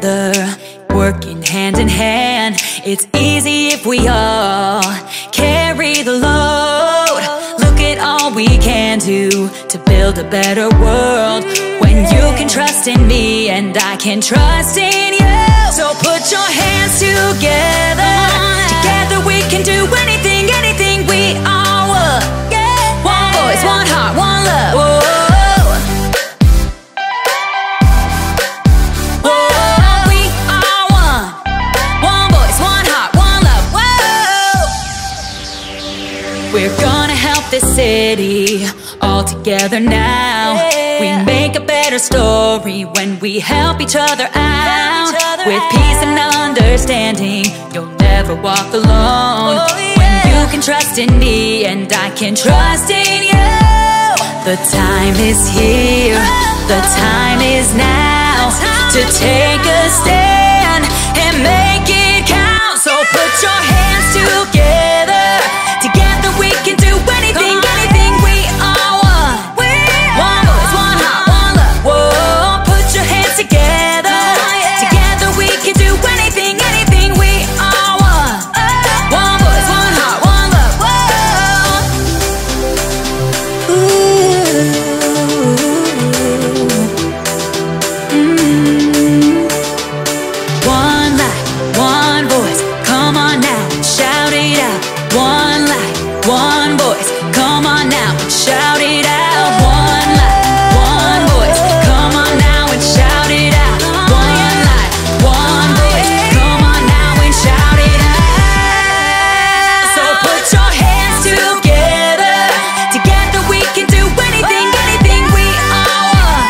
together, working hand in hand. It's easy if we all carry the load. Look at all we can do to build a better world. When you can trust in me and I can trust in you. So put your hands together. Together we can do anything, anything. We are one. One voice, one heart, one love. Whoa. We're gonna help this city all together now. We make a better story when we help each other out. With peace and understanding, you'll never walk alone. When you can trust in me and I can trust in you. The time is here, the time is now, to take a stand and make it count. So put your hands together. Together we can do anything, anything. We are one. One voice, one heart, one love. Whoa, put your hands together. Together we can do anything, anything. We are one. One voice, one heart, one love. Whoa. One life, one voice. Come on now, shout it out. One life, one voice, come on now, shout it out. One life, one voice, come on now and shout it out. One life, one voice, come on now and shout it out. So put your hands together. Together we can do anything, anything. We are one.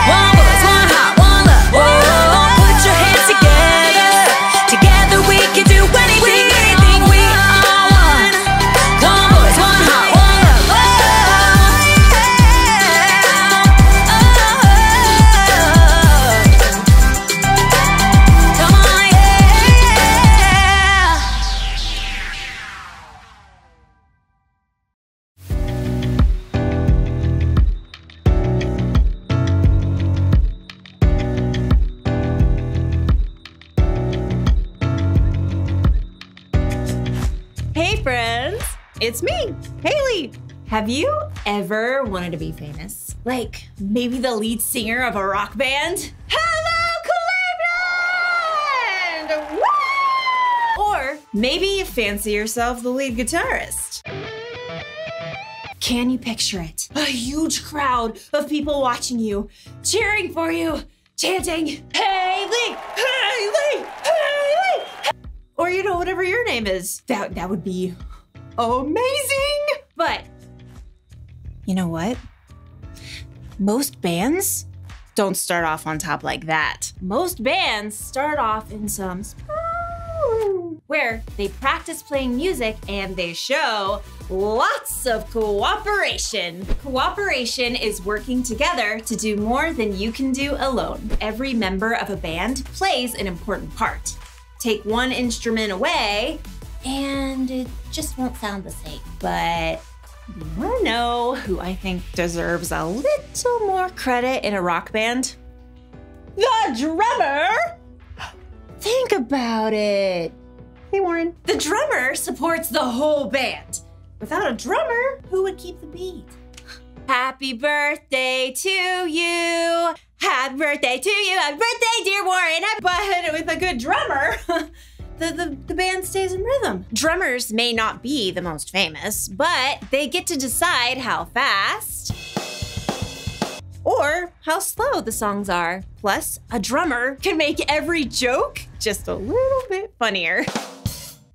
One voice, one heart, one love. Whoa, put your hands together. Together we can do anything, anything. We are one. One voice, one heart, one love. Oh, come on, yeah. Hey friends, it's me, Haley. Have you ever wanted to be famous? Like maybe the lead singer of a rock band? Hello, Cleveland! Woo! Or maybe you fancy yourself the lead guitarist. Can you picture it? A huge crowd of people watching you, cheering for you, chanting, Haley, Haley, Haley! Or, you know, whatever your name is. That would be amazing. But you know what? Most bands don't start off on top like that. Most bands start off in some where they practice playing music and they show lots of cooperation. Cooperation is working together to do more than you can do alone. Every member of a band plays an important part. Take one instrument away, and it just won't sound the same. But you wanna know who I think deserves a little more credit in a rock band? The drummer! Think about it. Hey, Warren. The drummer supports the whole band. Without a drummer, who would keep the beat? Happy birthday to you. Happy birthday to you. Happy birthday, dear Warren. But with a good drummer, the band stays in rhythm. Drummers may not be the most famous, but they get to decide how fast or how slow the songs are. Plus, a drummer can make every joke just a little bit funnier.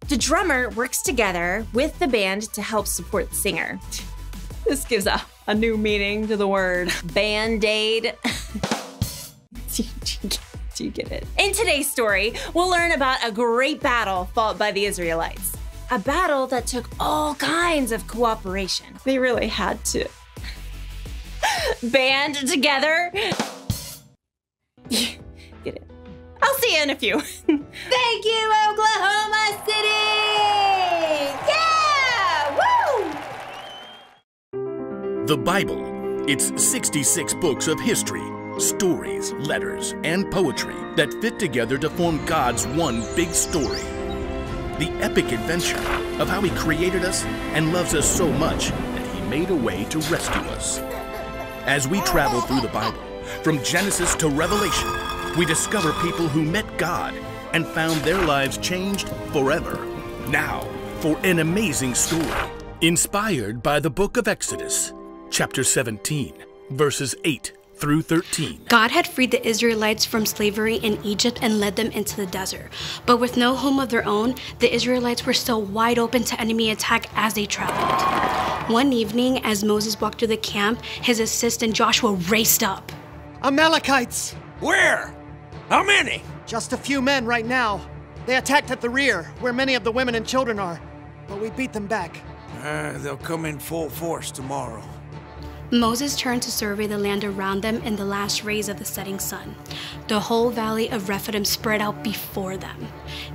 The drummer works together with the band to help support the singer. This gives a new meaning to the word Band-Aid. Do you get it? In today's story, we'll learn about a great battle fought by the Israelites. A battle that took all kinds of cooperation. They really had to band together. Get it? I'll see you in a few. Thank you, Oklahoma City! Yeah! Woo! The Bible. It's 66 books of history, Stories, letters, and poetry that fit together to form God's one big story. The epic adventure of how He created us and loves us so much that He made a way to rescue us. As we travel through the Bible, from Genesis to Revelation, we discover people who met God and found their lives changed forever. Now, for an amazing story, inspired by the book of Exodus, chapter 17, verses 8 through 13. God had freed the Israelites from slavery in Egypt and led them into the desert. But with no home of their own, the Israelites were still wide open to enemy attack as they traveled. One evening, as Moses walked through the camp, his assistant Joshua raced up. Amalekites! Where? How many? Just a few men right now. They attacked at the rear, where many of the women and children are. But we beat them back. They'll come in full force tomorrow. Moses turned to survey the land around them in the last rays of the setting sun. The whole valley of Rephidim spread out before them.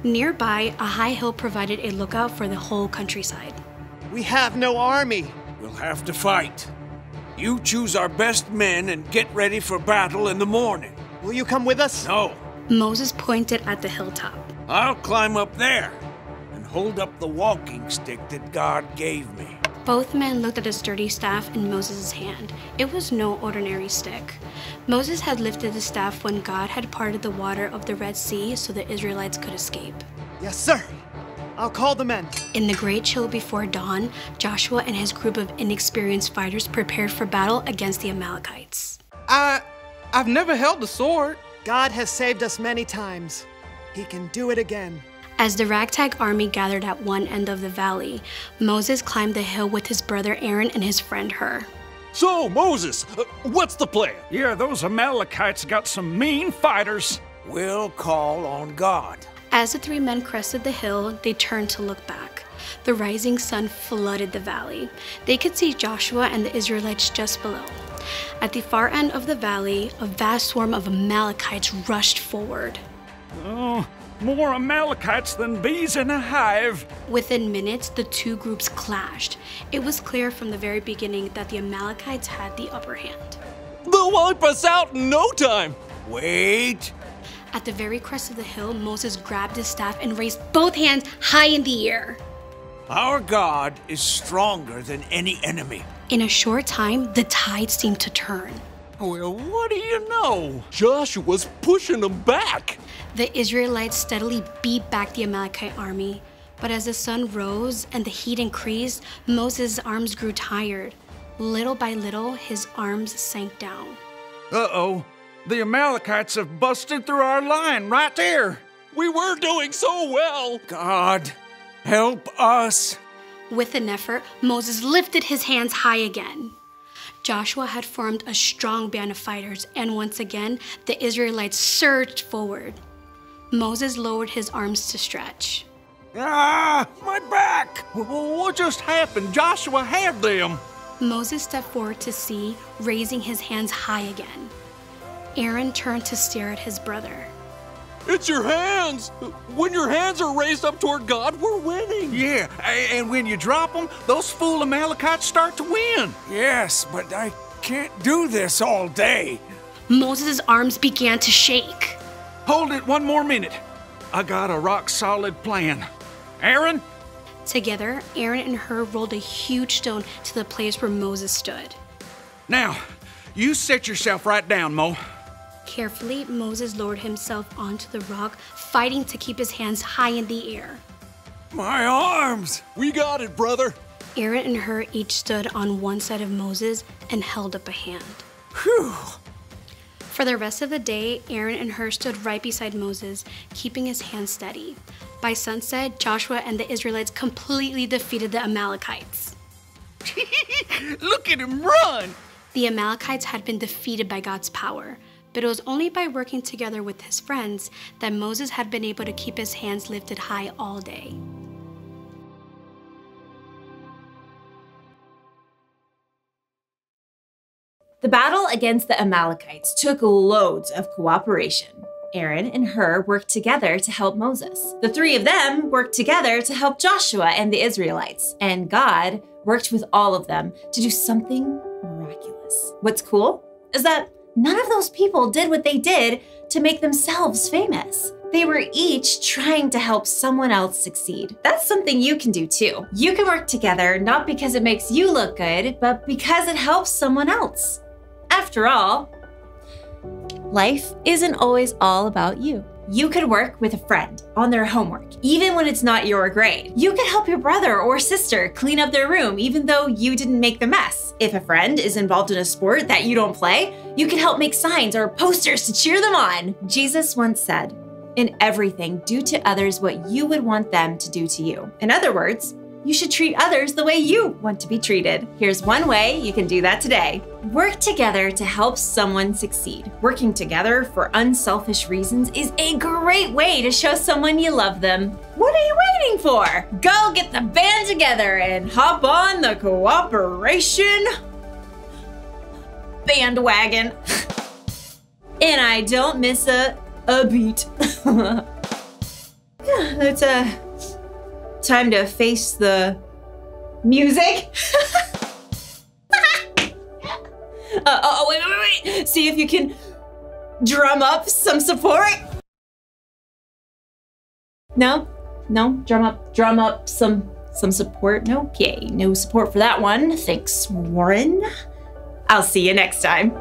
Nearby, a high hill provided a lookout for the whole countryside. We have no army. We'll have to fight. You choose our best men and get ready for battle in the morning. Will you come with us? No. Moses pointed at the hilltop. I'll climb up there and hold up the walking stick that God gave me. Both men looked at a sturdy staff in Moses' hand. It was no ordinary stick. Moses had lifted the staff when God had parted the water of the Red Sea so the Israelites could escape. Yes, sir. I'll call the men. In the great chill before dawn, Joshua and his group of inexperienced fighters prepared for battle against the Amalekites. I've never held a sword. God has saved us many times. He can do it again. As the ragtag army gathered at one end of the valley, Moses climbed the hill with his brother Aaron and his friend Hur. So, Moses, what's the plan? Yeah, those Amalekites got some mean fighters. We'll call on God. As the three men crested the hill, they turned to look back. The rising sun flooded the valley. They could see Joshua and the Israelites just below. At the far end of the valley, a vast swarm of Amalekites rushed forward. Oh, more Amalekites than bees in a hive. Within minutes, the two groups clashed. It was clear from the very beginning that the Amalekites had the upper hand. They'll wipe us out in no time. Wait. At the very crest of the hill, Moses grabbed his staff and raised both hands high in the air. Our God is stronger than any enemy. In a short time, the tide seemed to turn. Well, what do you know? Joshua's pushing them back. The Israelites steadily beat back the Amalekite army. But as the sun rose and the heat increased, Moses' arms grew tired. Little by little, his arms sank down. Uh-oh. The Amalekites have busted through our line right there. We were doing so well. God, help us. With an effort, Moses lifted his hands high again. Joshua had formed a strong band of fighters, and once again, the Israelites surged forward. Moses lowered his arms to stretch. Ah, my back! What just happened? Joshua had them. Moses stepped forward to see, raising his hands high again. Aaron turned to stare at his brother. It's your hands. When your hands are raised up toward God, we're winning. Yeah, and when you drop them, those fool Amalekites start to win. Yes, but I can't do this all day. Moses' arms began to shake. Hold it one more minute. I got a rock-solid plan. Aaron? Together, Aaron and Hur rolled a huge stone to the place where Moses stood. Now, you set yourself right down, Mo. Carefully, Moses lowered himself onto the rock, fighting to keep his hands high in the air. My arms! We got it, brother. Aaron and Hur each stood on one side of Moses and held up a hand. Whew! For the rest of the day, Aaron and Hur stood right beside Moses, keeping his hands steady. By sunset, Joshua and the Israelites completely defeated the Amalekites. Look at him run! The Amalekites had been defeated by God's power, but it was only by working together with his friends that Moses had been able to keep his hands lifted high all day. The battle against the Amalekites took loads of cooperation. Aaron and Hur worked together to help Moses. The three of them worked together to help Joshua and the Israelites. And God worked with all of them to do something miraculous. What's cool is that none of those people did what they did to make themselves famous. They were each trying to help someone else succeed. That's something you can do too. You can work together not because it makes you look good, but because it helps someone else. After all, life isn't always all about you. You could work with a friend on their homework, even when it's not your grade. You could help your brother or sister clean up their room, even though you didn't make the mess. If a friend is involved in a sport that you don't play, you can help make signs or posters to cheer them on. Jesus once said, "In everything, do to others what you would want them to do to you." In other words, you should treat others the way you want to be treated. Here's one way you can do that today. Work together to help someone succeed. Working together for unselfish reasons is a great way to show someone you love them. What are you waiting for? Go get the band together and hop on the cooperation bandwagon. And I don't miss a beat. Yeah, it's time to face the music. Wait. See if you can drum up some support. No, drum up some support. No, okay, no support for that one. Thanks, Warren. I'll see you next time.